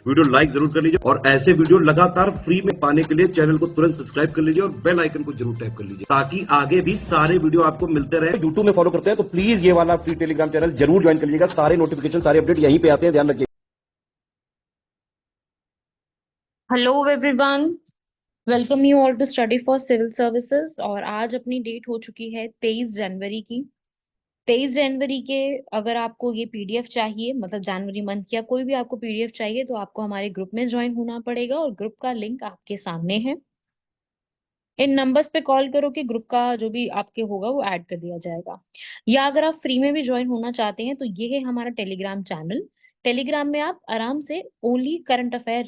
Video like जरूर कर लीजिए और ऐसे वीडियो लगातार फ्री में पाने के लिए चैनल को तुरंत सब्सक्राइब कर लीजिए और बेल आइकन को जरूर टैप कर लीजिए ताकि आगे भी सारे वीडियो आपको मिलते रहे। यूट्यूब में फॉलो करते हैं तो प्लीज ये वाला फ्री टेलीग्राम चैनल जरूर ज्वाइन कर लीजिएगा। सारे नोटिफिकेशन, सारे अपडेट यहीं पे आते हैं, ध्यान रखिए। Hello everyone, welcome you all to study for civil services. और आज अपनी डेट हो चुकी है 23 जनवरी की। 23 जनवरी के अगर आपको ये पीडीएफ चाहिए, मतलब जनवरी मंथ या कोई भी आपको पीडीएफ चाहिए, तो आपको हमारे ग्रुप में ज्वाइन होना पड़ेगा और ग्रुप का लिंक आपके सामने है। इन नंबर्स पे कॉल करो कि ग्रुप का जो भी आपके होगा वो ऐड कर दिया जाएगा। या अगर आप फ्री में भी ज्वाइन होना चाहते हैं तो ये है हमारा टेलीग्राम चैनल। टेलीग्राम में आप आराम से ओनली करंट अफेयर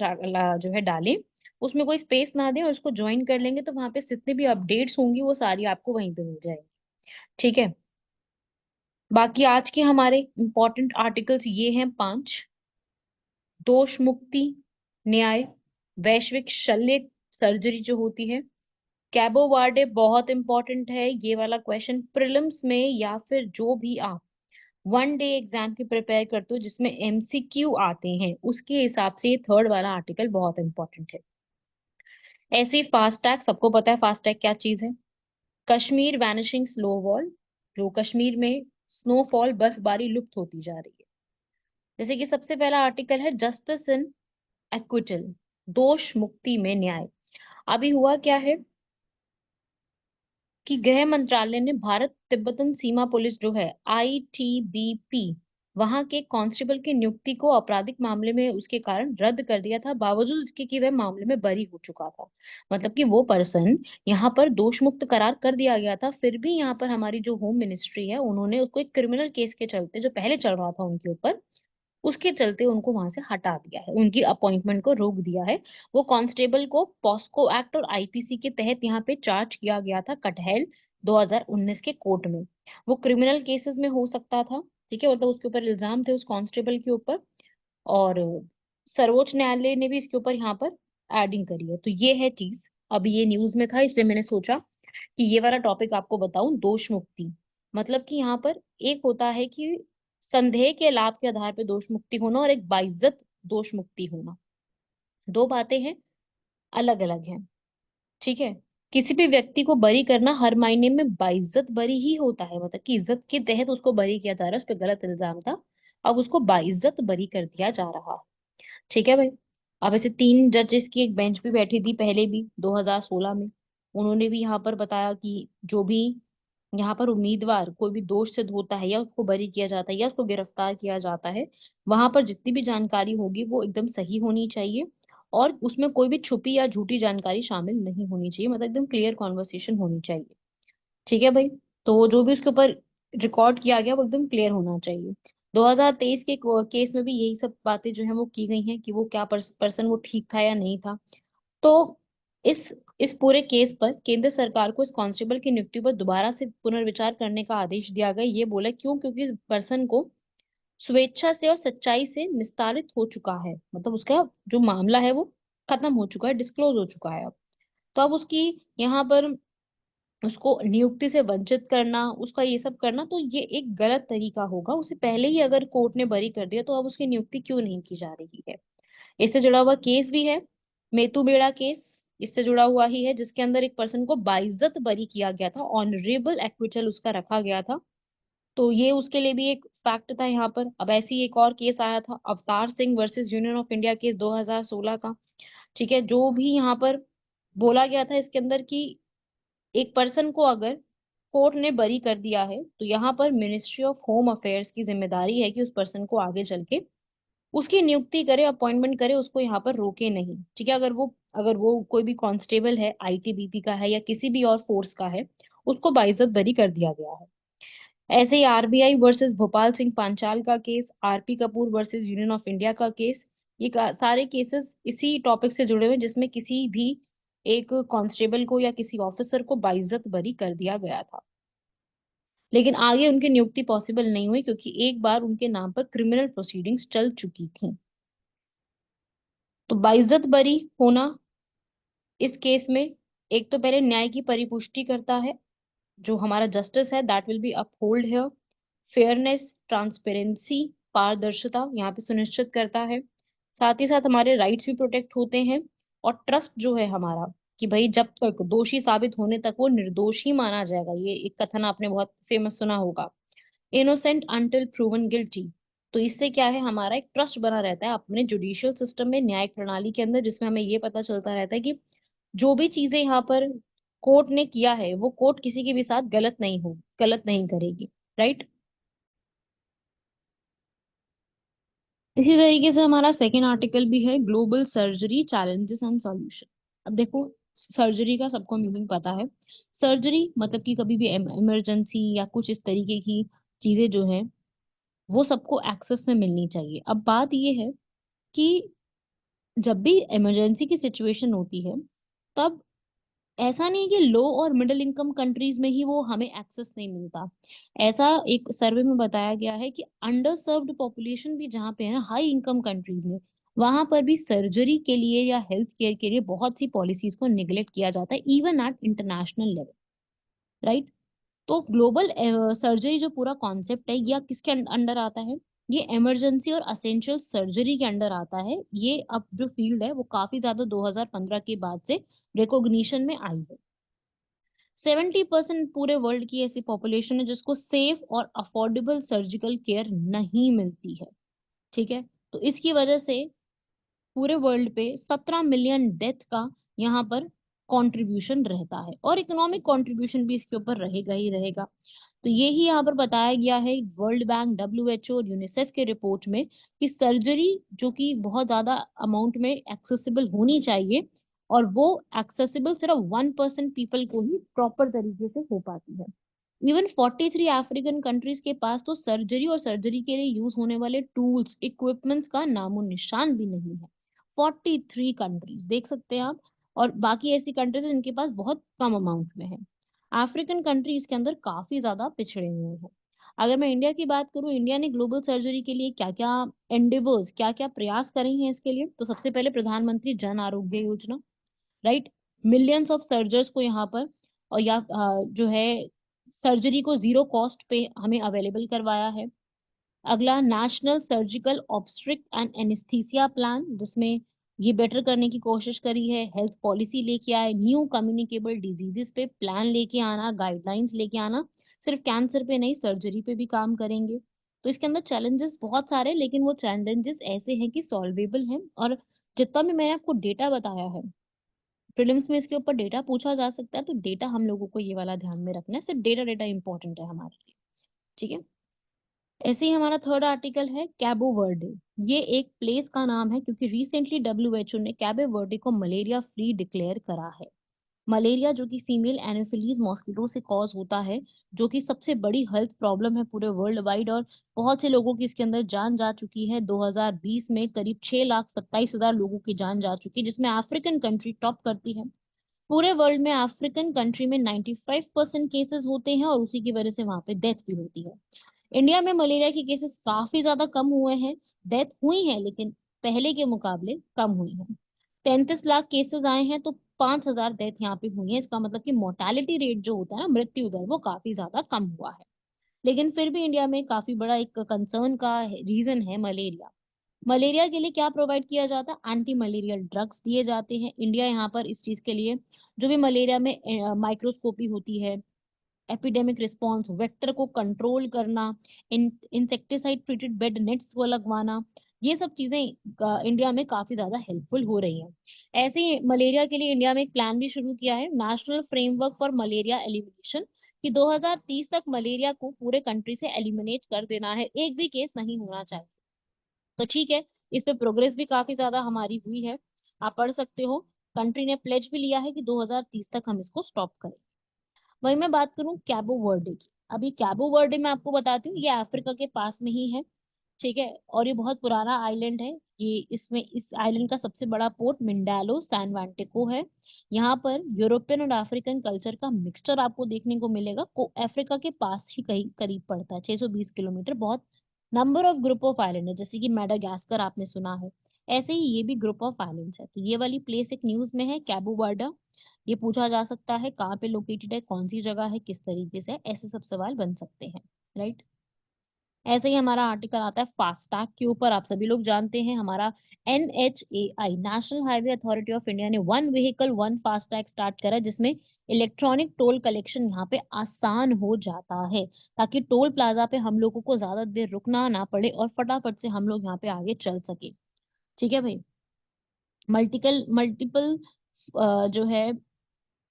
जो है डालें, उसमें कोई स्पेस ना दें और उसको ज्वाइन कर लेंगे तो वहां पे जितनी भी अपडेट्स होंगी वो सारी आपको वहीं पे मिल जाएगी। ठीक है। बाकी आज के हमारे इंपॉर्टेंट आर्टिकल्स ये हैं 5। दोष मुक्ति न्याय, वैश्विक शल्य सर्जरी जो होती है, कैबो वार्डे बहुत इंपॉर्टेंट है। ये वाला क्वेश्चन प्रीलिम्स में या फिर जो भी आप वन डे एग्जाम की प्रिपेयर करते हो जिसमें एमसीक्यू आते हैं उसके हिसाब से ये थर्ड वाला आर्टिकल बहुत इंपॉर्टेंट है। ऐसे ही फास्टैग, सबको पता है फास्टैग क्या चीज है। कश्मीर वैनिशिंग स्नो वॉल, जो कश्मीर में स्नोफॉल बर्फबारी लुप्त होती जा रही है। जैसे कि सबसे पहला आर्टिकल है जस्टिस इन एक्विटल, दोष मुक्ति में न्याय। अभी हुआ क्या है कि गृह मंत्रालय ने भारत तिब्बतन सीमा पुलिस जो है आईटीबीपी, वहां के कांस्टेबल की नियुक्ति को आपराधिक मामले में उसके कारण रद्द कर दिया था, बावजूद इसके कि वह मामले में बरी हो चुका था। मतलब कि वो पर्सन यहाँ पर दोष मुक्त करार कर दिया गया था, फिर भी यहाँ पर हमारी जो होम मिनिस्ट्री है उन्होंने उसको एक क्रिमिनल केस के चलते जो पहले चल रहा था उनके ऊपर, उसके चलते उनको वहां से हटा दिया है, उनकी अपॉइंटमेंट को रोक दिया है। वो कांस्टेबल को पॉस्को एक्ट और आईपीसी के तहत यहाँ पे चार्ज किया गया था कटहल 2019 के कोर्ट में। वो क्रिमिनल केसेस में हो सकता था, ठीक है, मतलब उसके ऊपर इल्जाम थे उस कांस्टेबल के ऊपर। और सर्वोच्च न्यायालय ने भी इसके ऊपर यहाँ पर एडिंग करी है। तो ये है चीज, अभी ये न्यूज में था इसलिए मैंने सोचा कि ये वाला टॉपिक आपको बताऊं। दोष मुक्ति मतलब कि यहाँ पर एक होता है कि संदेह के लाभ के आधार पर दोष मुक्ति होना और एक बाइज्जत दोष मुक्ति होना, दो बातें हैं, अलग अलग हैं। ठीक है। किसी भी व्यक्ति को बरी करना हर मायने में बाइज्जत बरी ही होता है, मतलब कि इज्जत के तहत उसको बरी किया जा रहा है, उस पर गलत इल्जाम था, अब उसको बाइज्जत बरी कर दिया जा रहा है। ठीक है भाई। अब ऐसे 3 जजेस की एक बेंच भी बैठी थी पहले भी 2016 में। उन्होंने भी यहाँ पर बताया कि जो भी यहाँ पर उम्मीदवार कोई भी दोष सिद्ध होता है या उसको बरी किया जाता है या उसको गिरफ्तार किया जाता है, वहां पर जितनी भी जानकारी होगी वो एकदम सही होनी चाहिए और उसमें कोई भी छुपी या झूठी जानकारी शामिल नहीं होनी चाहिए, मतलब एकदम क्लियर कॉन्वर्सेशन होनी चाहिए। ठीक है भाई। तो जो भी उसके ऊपर रिकॉर्ड किया गया वो एकदम क्लियर होना चाहिए। 2023 के केस में भी यही सब बातें जो है वो की गई हैं कि वो क्या पर्सन वो ठीक था या नहीं था। तो इस इस पूरे केस पर केंद्र सरकार को इस कांस्टेबल की नियुक्ति पर दोबारा से पुनर्विचार करने का आदेश दिया गया। ये बोला क्यों? क्योंकि इस पर्सन को स्वेच्छा से और सच्चाई से निस्तारित हो चुका है, मतलब उसका जो मामला है वो खत्म हो चुका है, डिस्क्लोज हो चुका है अब। तो अब उसकी यहाँ पर उसको नियुक्ति से वंचित करना, उसका ये सब करना, तो ये एक गलत तरीका होगा। उसे पहले ही अगर कोर्ट ने बरी कर दिया तो अब उसकी नियुक्ति क्यों नहीं की जा रही है। इससे जुड़ा हुआ केस भी है, मेतू बेड़ा केस, इससे जुड़ा हुआ ही है, जिसके अंदर एक पर्सन को बाइज्जत बरी किया गया था, ऑनरेबल एक्विटल उसका रखा गया था। तो ये उसके लिए भी एक फैक्ट था यहाँ पर। अब ऐसी एक और केस आया था Avtar Singh versus union of India case 2016 का। ठीक है। जो भी यहाँ पर बोला गया था इसके अंदर कि एक पर्सन को अगर कोर्ट ने बरी कर दिया है तो यहाँ पर मिनिस्ट्री ऑफ होम अफेयर्स की जिम्मेदारी है कि उस पर्सन को आगे चल के उसकी नियुक्ति करे, अपॉइंटमेंट करे, उसको यहाँ पर रोके नहीं। ठीक है। अगर वो कोई भी कांस्टेबल है, आईटीबीपी का है या किसी भी और फोर्स का है, उसको बाइज्जत बरी कर दिया गया है। ऐसे ही आरबीआई वर्सेस भोपाल सिंह पांचाल का case, RP Kapoor versus union of India का केस, ये सारे केसेस इसी टॉपिक से जुड़े हुए हैं जिसमें किसी भी एक कांस्टेबल को या किसी ऑफिसर को बाइज्जत बरी कर दिया गया था। लेकिन आगे उनकी नियुक्ति पॉसिबल नहीं हुई क्योंकि एक बार उनके नाम पर क्रिमिनल प्रोसीडिंग्स चल चुकी थी। तो बाइज्जत बरी होना इस केस में एक तो पहले न्याय की परिपुष्टि करता है, जो हमारा जस्टिस है that will be uphold here. Fairness, transparency, पारदर्शिता यहाँ पे सुनिश्चित करता है। साथ ही साथ हमारे राइट्स भी प्रोटेक्ट होते हैं, और ट्रस्ट जो है हमारा, कि भाई जब तक दोषी साबित होने तक वो निर्दोष ही माना जाएगा। ये एक कथन आपने बहुत फेमस सुना होगा, इनोसेंट अंटिल प्रूवन गिल्टी। तो इससे क्या है, हमारा एक ट्रस्ट बना रहता है अपने जुडिशियल सिस्टम में, न्यायिक प्रणाली के अंदर, जिसमें हमें ये पता चलता रहता है कि जो भी चीजें यहाँ पर कोर्ट ने किया है वो कोर्ट किसी के भी साथ गलत नहीं करेगी। राइट। इसी तरीके से हमारा सेकेंड आर्टिकल भी है, global surgery challenges and solution. अब देखो, सर्जरी का सबको मीनिंग पता है। सर्जरी मतलब कि कभी भी इमरजेंसी या कुछ इस तरीके की चीजें जो हैं वो सबको एक्सेस में मिलनी चाहिए। अब बात ये है कि जब भी इमरजेंसी की सिचुएशन होती है, तब ऐसा नहीं कि लो और मिडिल इनकम कंट्रीज में ही वो हमें एक्सेस नहीं मिलता। ऐसा एक सर्वे में बताया गया है कि अंडर सर्व्ड पॉपुलेशन भी जहाँ पे है ना, हाई इनकम कंट्रीज में, वहां पर भी सर्जरी के लिए या हेल्थ केयर के लिए बहुत सी पॉलिसीज को निगलेक्ट किया जाता है, even at international level. Right. तो ग्लोबल सर्जरी जो पूरा कॉन्सेप्ट है, यह किसके अंडर आता है? ये इमरजेंसी और असेंशियल सर्जरी के अंडर आता है। ये अब जो फील्ड है वो काफी ज्यादा 2015 के बाद से रिकॉग्निशन में आई है। 70% पूरे वर्ल्ड की ऐसी पॉपुलेशन है जिसको सेफ और अफोर्डेबल सर्जिकल केयर नहीं मिलती है। ठीक है। तो इसकी वजह से पूरे वर्ल्ड पे 17 मिलियन डेथ का यहाँ पर कंट्रीब्यूशन रहता है, और इकोनॉमिक कंट्रीब्यूशन भी इसके ऊपर रहेगा ही रहेगा। तो यही यहाँ पर बताया गया है वर्ल्ड बैंक, डब्ल्यूएचओ और यूनिसेफ के रिपोर्ट में, कि सर्जरी जो कि बहुत ज्यादा अमाउंट में एक्सेसिबल होनी चाहिए, और वो एक्सेसिबल सिर्फ 1% पीपल को ही प्रॉपर तरीके से हो पाती है। इवन 43 अफ्रीकन कंट्रीज के पास तो सर्जरी और सर्जरी के लिए यूज होने वाले टूल्स इक्विपमेंट्स का नामो निशान भी नहीं है। 43 कंट्रीज देख सकते हैं आप। और बाकी ऐसी कंट्रीज जिनके पास बहुत कम अमाउंट में है। अफ्रीकन कंट्रीज के अंदर काफी ज्यादा पिछड़े हुए हैं। अगर मैं इंडिया की बात करूं, इंडिया ने ग्लोबल सर्जरी के लिए क्या क्या एंडेवर्स, क्या क्या प्रयास करे हैं इसके लिए, तो सबसे पहले प्रधानमंत्री Jan Arogya Yojana. Right. Millions of सर्जर्स को यहाँ पर, और या जो है सर्जरी को जीरो कॉस्ट पे हमें अवेलेबल करवाया है। अगला, national surgical obstetric and anaesthesia plan, जिसमें ये बेटर करने की कोशिश करी है। हेल्थ पॉलिसी लेके आए, न्यू कम्युनिकेबल डिजीजेस पे प्लान लेके आना, गाइडलाइंस लेके आना। सिर्फ कैंसर पे नहीं, सर्जरी पे भी काम करेंगे। तो इसके अंदर चैलेंजेस बहुत सारे, लेकिन वो चैलेंजेस ऐसे हैं कि सॉल्वेबल हैं। और जितना भी मैंने आपको डेटा बताया है, प्रीलिम्स में इसके ऊपर डेटा पूछा जा सकता है, तो डेटा हम लोगों को ये वाला ध्यान में रखना है, सिर्फ डेटा डेटा इंपॉर्टेंट है हमारे लिए। ठीक है। ऐसे ही हमारा थर्ड आर्टिकल है, कैबो वर्डे। ये एक प्लेस का नाम है, क्योंकि रिसेंटली डब्ल्यूएचओ ने कैबो वर्डे को मलेरिया फ्री डिक्लेयर करा है। मलेरिया जो कि फीमेल एनोफिलीज मॉस्किटो से कॉज होता है, जो कि सबसे बड़ी हेल्थ प्रॉब्लम है पूरे वर्ल्ड वाइड, और बहुत से लोगों की इसके अंदर जान जा चुकी है। 2020 में करीब 6,27,000 लोगों की जान जा चुकी है, जिसमें अफ्रीकन कंट्री टॉप करती है। पूरे वर्ल्ड में अफ्रीकन कंट्री में 95% केसेस होते हैं, और उसी की वजह से वहां पे डेथ भी होती है। इंडिया में मलेरिया के केसेस काफी ज्यादा कम हुए हैं। डेथ हुई है, लेकिन पहले के मुकाबले कम हुई है। 33 लाख केसेस आए हैं, तो 5,000 डेथ यहाँ पे हुई है। इसका मतलब कि मोर्टेलिटी रेट जो होता है ना, मृत्यु दर, वो काफी ज्यादा कम हुआ है। लेकिन फिर भी इंडिया में काफी बड़ा एक कंसर्न का रीजन है मलेरिया। मलेरिया के लिए क्या प्रोवाइड किया जाता है? एंटी मलेरियल ड्रग्स दिए जाते हैं। इंडिया यहाँ पर इस चीज के लिए, जो भी मलेरिया में माइक्रोस्कोपी होती है, एपिडेमिक रिस्पॉन्स, वेक्टर को कंट्रोल करना, इंसेक्टिसाइड ट्रीटेड बेड नेट्स को लगवाना, ये सब चीजें इंडिया में काफी ज्यादा हेल्पफुल हो रही हैं। ऐसे ही मलेरिया के लिए इंडिया में एक प्लान भी शुरू किया है, national framework for malaria elimination, कि 2030 तक मलेरिया को पूरे कंट्री से एलिमिनेट कर देना है, एक भी केस नहीं होना चाहिए। तो ठीक है, इस पे प्रोग्रेस भी काफी ज्यादा हमारी हुई है, आप पढ़ सकते हो। कंट्री ने प्लेज भी लिया है कि 2030 तक हम इसको स्टॉप करें। वही मैं बात करूं कैबो वर्डे की। अभी कैबो वर्डे मैं आपको बताती हूँ, ये अफ्रीका के पास में ही है। ठीक है। और ये बहुत पुराना आइलैंड है। ये इसमें इस आइलैंड का सबसे बड़ा पोर्ट मिंडालो सैन वांटेको है। यहाँ पर यूरोपियन और अफ्रीकन कल्चर का मिक्सचर आपको देखने को मिलेगा। को अफ्रीका के पास ही कहीं करीब पड़ता है, 620 किलोमीटर। बहुत number of group of island है, जैसे कि मेडागास्कर आपने सुना है, ऐसे ही ये भी ग्रुप ऑफ आइलैंड्स है। तो ये वाली प्लेस एक न्यूज में है, कैबो वर्डा। ये पूछा जा सकता है कहाँ पे लोकेटेड है, कौन सी जगह है, किस तरीके से है, ऐसे सब सवाल बन सकते हैं। राइट। ऐसे ही हमारा आर्टिकल आता है फास्टैग के ऊपर। आप सभी लोग जानते हैं हमारा NHAI national highway authority of India ने one vehicle one FASTag start करा, जिसमें इलेक्ट्रॉनिक टोल कलेक्शन यहाँ पे आसान हो जाता है, ताकि टोल प्लाजा पे हम लोगों को ज्यादा देर रुकना ना पड़े और फटाफट से हम लोग यहाँ पे आगे चल सके। ठीक है भाई। मल्टीपल मल्टीपल जो है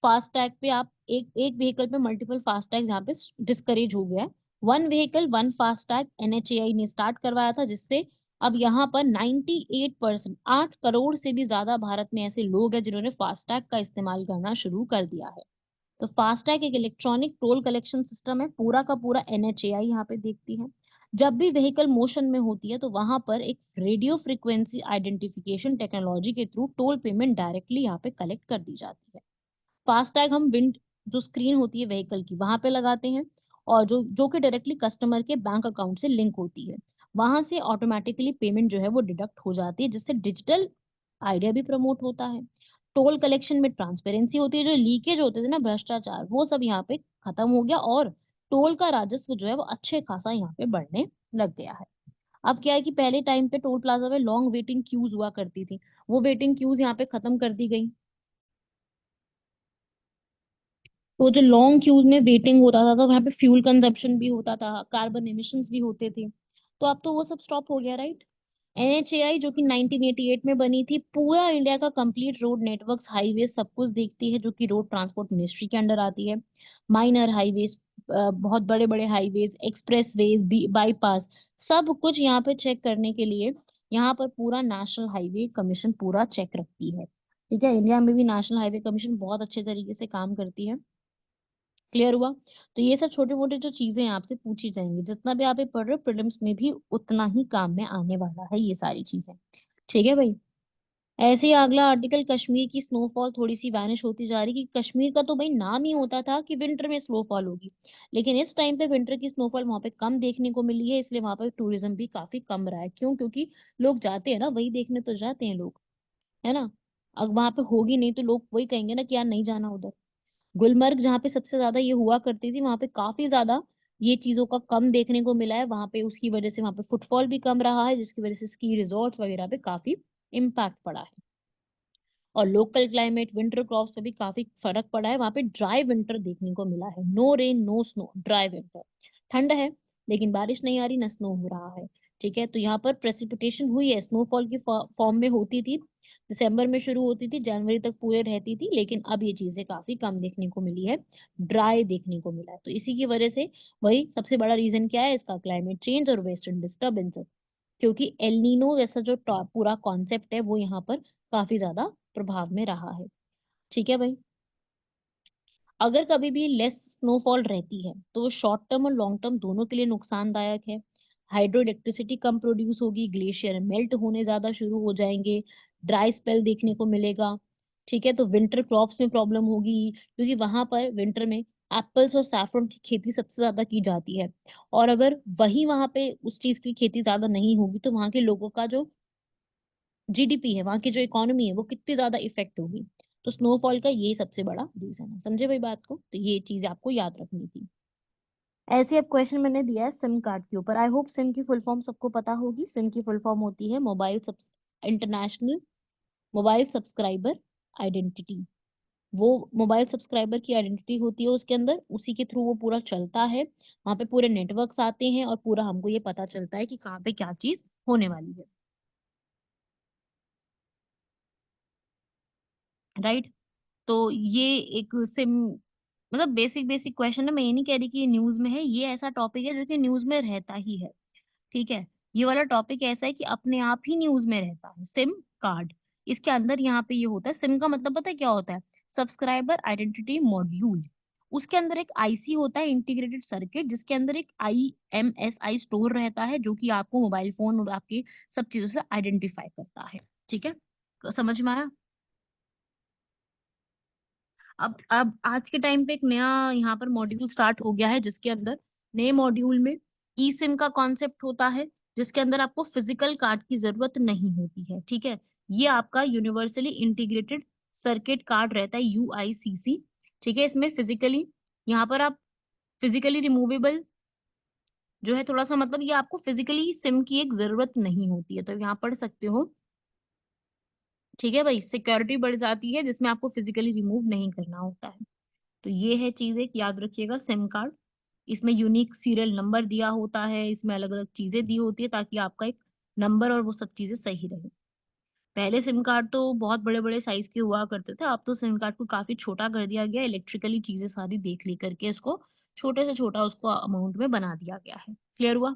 फास्टैग पे आप एक एक व्हीकल पे मल्टीपल फास्टैग यहाँ पे डिस्करेज हो गया है। One vehicle one FASTag NHAI ने स्टार्ट करवाया था, जिससे अब यहाँ पर 98%, 8 करोड़ से भी ज्यादा भारत में ऐसे लोग हैं जिन्होंने फास्टैग का इस्तेमाल करना शुरू कर दिया है। तो फास्टैग एक इलेक्ट्रॉनिक टोल कलेक्शन सिस्टम है, पूरा का पूरा NHAI यहाँ पे देखती है। जब भी व्हीकल मोशन में होती है तो वहां पर एक रेडियो फ्रिक्वेंसी आइडेंटिफिकेशन टेक्नोलॉजी के थ्रू टोल पेमेंट डायरेक्टली यहाँ पे कलेक्ट कर दी जाती है। फास्टैग हम विंड जो स्क्रीन होती है व्हीकल की वहां पे लगाते हैं, और जो जो कि डायरेक्टली कस्टमर के बैंक अकाउंट से लिंक होती है। वहां से ऑटोमेटिकली पेमेंट जो है वो डिडक्ट हो जाती है, जिससे डिजिटल आइडिया भी प्रमोट होता है। टोल कलेक्शन में ट्रांसपेरेंसी होती है, जो लीकेज होते थे ना, भ्रष्टाचार, वो सब यहाँ पे खत्म हो गया, और टोल का राजस्व जो है वो अच्छे खासा यहाँ पे बढ़ने लग गया है। अब क्या है कि पहले टाइम पे टोल प्लाजा में लॉन्ग वेटिंग क्यूज हुआ करती थी, वो वेटिंग क्यूज यहाँ पे खत्म कर दी गई। तो जो लॉन्ग क्यूज में वेटिंग होता था तो वहां पे फ्यूल कंजप्शन भी होता था, कार्बन एमिशंस भी होते थे। तो अब तो वो सब स्टॉप हो गया, राइट। NHAI जो कि 1988 में बनी थी, पूरा इंडिया का कंप्लीट रोड नेटवर्क्स, हाईवे सब कुछ देखती है, जो कि रोड ट्रांसपोर्ट मिनिस्ट्री के अंडर आती है। माइनर हाईवेज, बहुत बड़े बड़े हाईवेज, एक्सप्रेस वेज, बाईपास, सब कुछ यहाँ पे चेक करने के लिए यहाँ पर पूरा नेशनल हाईवे कमीशन पूरा चेक रखती है। ठीक है, इंडिया में भी नेशनल हाईवे कमीशन बहुत अच्छे तरीके से काम करती है। क्लियर हुआ। तो ये सब छोटे मोटे जो चीजें हैं आपसे पूछी जाएंगी, जितना भी आप ये पढ़ रहे हो प्रीलिम्स में भी उतना ही काम में आने वाला है ये सारी चीजें। ठीक है भाई। ऐसे ही अगला आर्टिकल, कश्मीर की स्नोफॉल थोड़ी सी वैनिश होती जा रही, कि कश्मीर का तो भाई नाम ही होता था कि विंटर में स्नोफॉल होगी, लेकिन इस टाइम पे विंटर की स्नोफॉल वहां पे कम देखने को मिली है, इसलिए वहां पे टूरिज्म भी काफी कम रहा है। क्यों? क्योंकि लोग जाते हैं ना, वही देखने तो जाते हैं लोग, है ना। अब वहां पे होगी नहीं तो लोग वही कहेंगे ना कि यार नहीं जाना उधर। गुलमर्ग जहाँ पे सबसे ज्यादा ये हुआ करती थी, वहां पे काफी ज्यादा ये चीजों का कम देखने को मिला है वहां पे, उसकी वजह से वहां पे फुटफॉल भी कम रहा है, जिसकी वजह से स्की रिजॉर्ट्स वगैरह पे काफी इम्पैक्ट पड़ा है। और लोकल क्लाइमेट, विंटर क्रॉप्स पे भी काफी फर्क पड़ा है, वहां पे ड्राई विंटर देखने को मिला है, no rain no snow, dry winter. ठंड है लेकिन बारिश नहीं आ रही, न स्नो हो रहा है। ठीक है, तो यहाँ पर प्रेसिपिटेशन हुई है, स्नोफॉल की फॉर्म में होती थी, दिसंबर में शुरू होती थी, जनवरी तक पूरे रहती थी, लेकिन अब ये चीजें काफी कम देखने को मिली है, ड्राई देखने को मिला है। तो इसी की वजह से, वही सबसे बड़ा रीजन क्या है इसका, क्लाइमेट चेंज और वेस्टर्न डिस्टर्बेंसेस। क्योंकि एलनीनो जैसा जो पूरा कॉन्सेप्ट है वो यहाँ पर काफी ज्यादा प्रभाव में रहा है। ठीक है भाई। अगर कभी भी लेस स्नोफॉल रहती है तो वो शॉर्ट टर्म और लॉन्ग टर्म दोनों के लिए नुकसानदायक है। हाइड्रो इलेक्ट्रिसिटी कम प्रोड्यूस होगी, ग्लेशियर मेल्ट होने ज्यादा शुरू हो जाएंगे, ड्राई स्पेल देखने को मिलेगा। ठीक है, तो विंटर क्रॉप्स में प्रॉब्लम होगी, क्योंकि वहां पर विंटर में एप्पल्स और सैफरन की खेती सबसे ज्यादा की जाती है। और अगर वही वहां पे उस चीज की खेती ज्यादा नहीं होगी तो वहां के लोगों का जो GDP है, वहां की जो इकोनॉमी है, वो कितनी ज्यादा इफेक्ट होगी। तो स्नोफॉल का ये सबसे बड़ा रीजन है, समझे भाई बात को। तो ये चीज आपको याद रखनी थी। ऐसे अब क्वेश्चन मैंने दिया है सिम कार्ड के ऊपर, आई होप सिम की फुल फॉर्म सबको पता होगी। सिम की फुल फॉर्म होती है इंटरनेशनल मोबाइल सब्सक्राइबर आइडेंटिटी। वो मोबाइल सब्सक्राइबर की आइडेंटिटी होती है उसके अंदर, उसी के थ्रू वो पूरा चलता है। वहां पे पूरे नेटवर्क्स आते हैं और पूरा हमको ये पता चलता है कि कहाँ पे क्या चीज होने वाली है, राइट। तो ये एक सिम, मतलब बेसिक बेसिक क्वेश्चन है, मैं ये नहीं कह रही कि ये न्यूज में है, ये ऐसा टॉपिक है जो कि न्यूज में रहता ही है। ठीक है, ये वाला टॉपिक ऐसा है कि अपने आप ही न्यूज में रहता है, सिम कार्ड। इसके अंदर यहाँ पे ये होता है, सिम का मतलब पता है क्या होता है, सब्सक्राइबर आइडेंटिटी मॉड्यूल। उसके अंदर एक IC होता है, इंटीग्रेटेड सर्किट, जिसके अंदर एक IMSI स्टोर रहता है, जो कि आपको मोबाइल फोन और आपके सब चीजों से आइडेंटिफाई करता है। ठीक है, समझ में आया। अब आज के टाइम पे एक नया यहाँ पर मॉड्यूल स्टार्ट हो गया है, जिसके अंदर नए मॉड्यूल में ई सिम का कॉन्सेप्ट होता है, जिसके अंदर आपको फिजिकल कार्ड की जरूरत नहीं होती है। ठीक है, ये आपका यूनिवर्सली इंटीग्रेटेड सर्किट कार्ड रहता है, UICC। ठीक है, इसमें फिजिकली, यहाँ पर आप फिजिकली रिमूवेबल जो है थोड़ा सा मतलब ये आपको फिजिकली सिम की एक जरूरत नहीं होती है, तो यहाँ पढ़ सकते हो। ठीक है भाई, सिक्योरिटी बढ़ जाती है जिसमें आपको फिजिकली रिमूव नहीं करना होता है। तो ये है चीज, एक याद रखिएगा सिम कार्ड। इसमें यूनिक सीरियल नंबर दिया होता है, इसमें अलग अलग चीजें दी होती है ताकि आपका एक नंबर और वो सब चीजें सही रहे। पहले सिम कार्ड तो बहुत बड़े बड़े साइज के हुआ करते थे, अब तो सिम कार्ड को काफी छोटा कर दिया गया, इलेक्ट्रिकली चीजें सारी देख ली करके इसको छोटे से छोटा उसको अमाउंट में बना दिया गया है। क्लियर हुआ?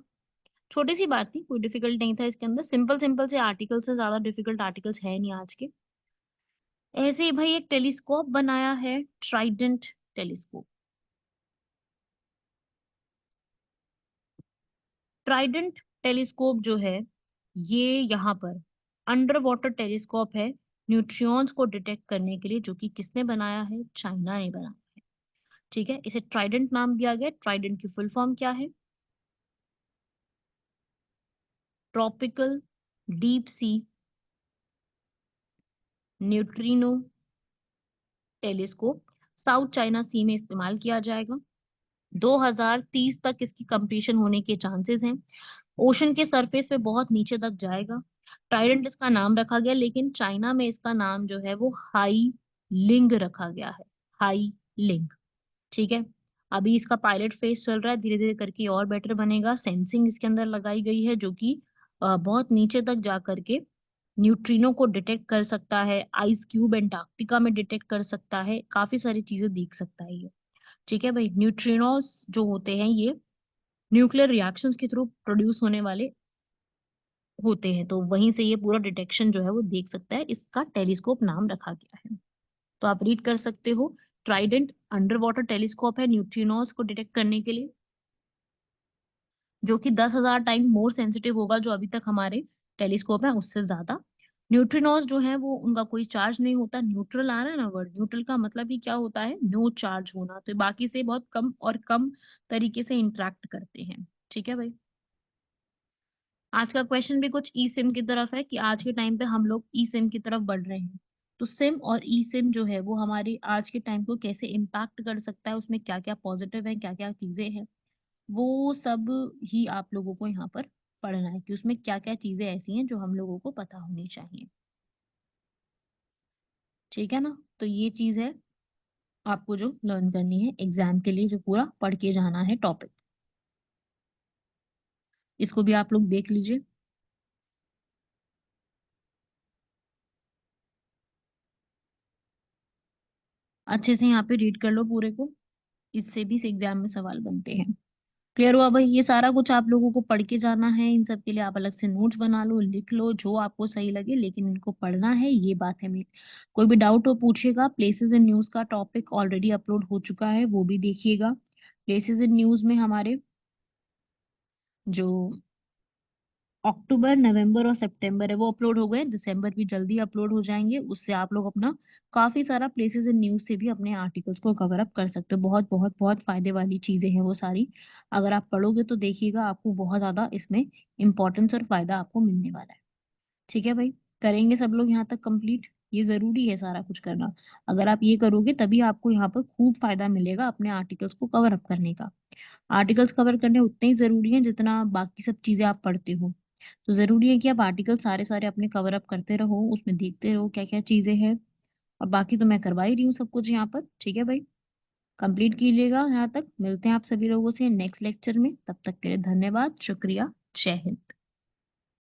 छोटी सी बात थी, कोई डिफिकल्ट नहीं था इसके अंदर, सिंपल सिंपल से आर्टिकल से, ज्यादा डिफिकल्ट आर्टिकल्स है नहीं आज के। ऐसे ही भाई एक टेलीस्कोप बनाया है, ट्राइडेंट टेलीस्कोप। ट्राइडेंट टेलीस्कोप जो है ये यहाँ पर अंडर वाटर टेलीस्कोप है, न्यूट्रियॉन्स को डिटेक्ट करने के लिए, जो कि किसने बनाया है? चाइना ने बनाया है। ठीक है, इसे ट्राइडेंट नाम दिया गया। ट्राइडेंट की फुल फॉर्म क्या है? Tropical deep sea neutrino telescope. South China sea में इस्तेमाल किया जाएगा। 2030 तक इसकी कंप्लीशन होने के चांसेस हैं। ओशन के सरफेस पे बहुत नीचे तक जाएगा। ट्राइडेंट इसका नाम रखा गया, लेकिन चाइना में इसका नाम जो है वो हाई लिंग रखा गया है। हाई लिंग। ठीक है, अभी इसका पायलट फेज चल रहा है, धीरे धीरे करके ये और बेटर बनेगा। सेंसिंग इसके अंदर लगाई गई है जो कि बहुत नीचे तक जा करके न्यूट्रिनो को डिटेक्ट कर सकता है, आइस क्यूब एंटार्क्टिका में डिटेक्ट कर सकता है, काफी सारी चीजें देख सकता है ये। ठीक है भाई, न्यूट्रिनोस जो होते हैं ये न्यूक्लियर रिएक्शंस के थ्रू प्रोड्यूस होने वाले होते हैं, तो वहीं से ये पूरा डिटेक्शन जो है वो देख सकता है, इसका टेलीस्कोप नाम रखा गया है। तो आप रीड कर सकते हो, ट्राइडेंट अंडर वाटर टेलीस्कोप है न्यूट्रिनोस को डिटेक्ट करने के लिए, जो कि 10,000 टाइम मोर सेंसिटिव होगा जो अभी तक हमारे टेलीस्कोप है उससे ज्यादा। न्यूट्रिनोस जो है वो उनका कोई चार्ज नहीं होता, न्यूट्रल आ रहा है ना वर्ड, न्यूट्रल का मतलब ही क्या होता है? नो चार्ज होना, तो बाकी से बहुत कम और कम तरीके से इंटरेक्ट करते हैं। ठीक है भाई, आज का क्वेश्चन भी कुछ ई सिम की तरफ है कि आज के टाइम पे हम लोग ई सिम की तरफ बढ़ रहे हैं, तो सिम और ई सिम जो है वो हमारी आज के टाइम को कैसे इम्पैक्ट कर सकता है, उसमें क्या क्या पॉजिटिव है, क्या क्या चीजें हैं, वो सब ही आप लोगों को यहाँ पर पढ़ना है कि उसमें क्या क्या चीजें ऐसी हैं जो हम लोगों को पता होनी चाहिए। ठीक है ना, तो ये चीज है आपको जो लर्न करनी है एग्जाम के लिए, जो पूरा पढ़ के जाना है टॉपिक, इसको भी आप लोग देख लीजिए। अच्छे से यहाँ पे रीड कर लो पूरे को, इससे भी एग्जाम में सवाल बनते हैं। क्लियर हुआ भाई? ये सारा कुछ आप लोगों को पढ़ के जाना है, इन सब के लिए आप अलग से नोट्स बना लो, लिख लो जो आपको सही लगे, लेकिन इनको पढ़ना है, ये बात है मेरी। कोई भी डाउट हो पूछिएगा। प्लेसेस इन न्यूज का टॉपिक ऑलरेडी अपलोड हो चुका है, वो भी देखिएगा। प्लेसेस इन न्यूज में हमारे जो अक्टूबर नवंबर और सितंबर है वो अपलोड हो गए, दिसंबर भी जल्दी अपलोड हो जाएंगे, उससे आप लोग अपना काफी सारा प्लेसेस इन न्यूज से भी अपने आर्टिकल्स को कवर अप कर सकते हो। बहुत बहुत बहुत फायदे वाली चीजें हैं वो सारी, अगर आप पढ़ोगे तो देखिएगा आपको बहुत ज्यादा इसमें इंपॉर्टेंस और फायदा आपको मिलने वाला है। ठीक है भाई, करेंगे सब लोग यहाँ तक कंप्लीट, ये जरूरी है सारा कुछ करना। अगर आप ये करोगे तभी आपको यहाँ पर खूब फायदा मिलेगा अपने आर्टिकल्स को कवर अप करने का। आर्टिकल्स कवर करने उतने ही जरूरी हैं जितना बाकी सब चीजें आप पढ़ते हो, तो जरूरी है कि आप आर्टिकल सारे सारे अपने कवर अप करते रहो, उसमें देखते रहो क्या क्या चीजें हैं। और बाकी तो मैं करवा ही रही हूँ सब कुछ यहाँ पर। ठीक है भाई, कंप्लीट कीजिएगा। यहाँ तक मिलते हैं आप सभी लोगों से नेक्स्ट लेक्चर में, तब तक के लिए धन्यवाद, शुक्रिया, जय हिंद।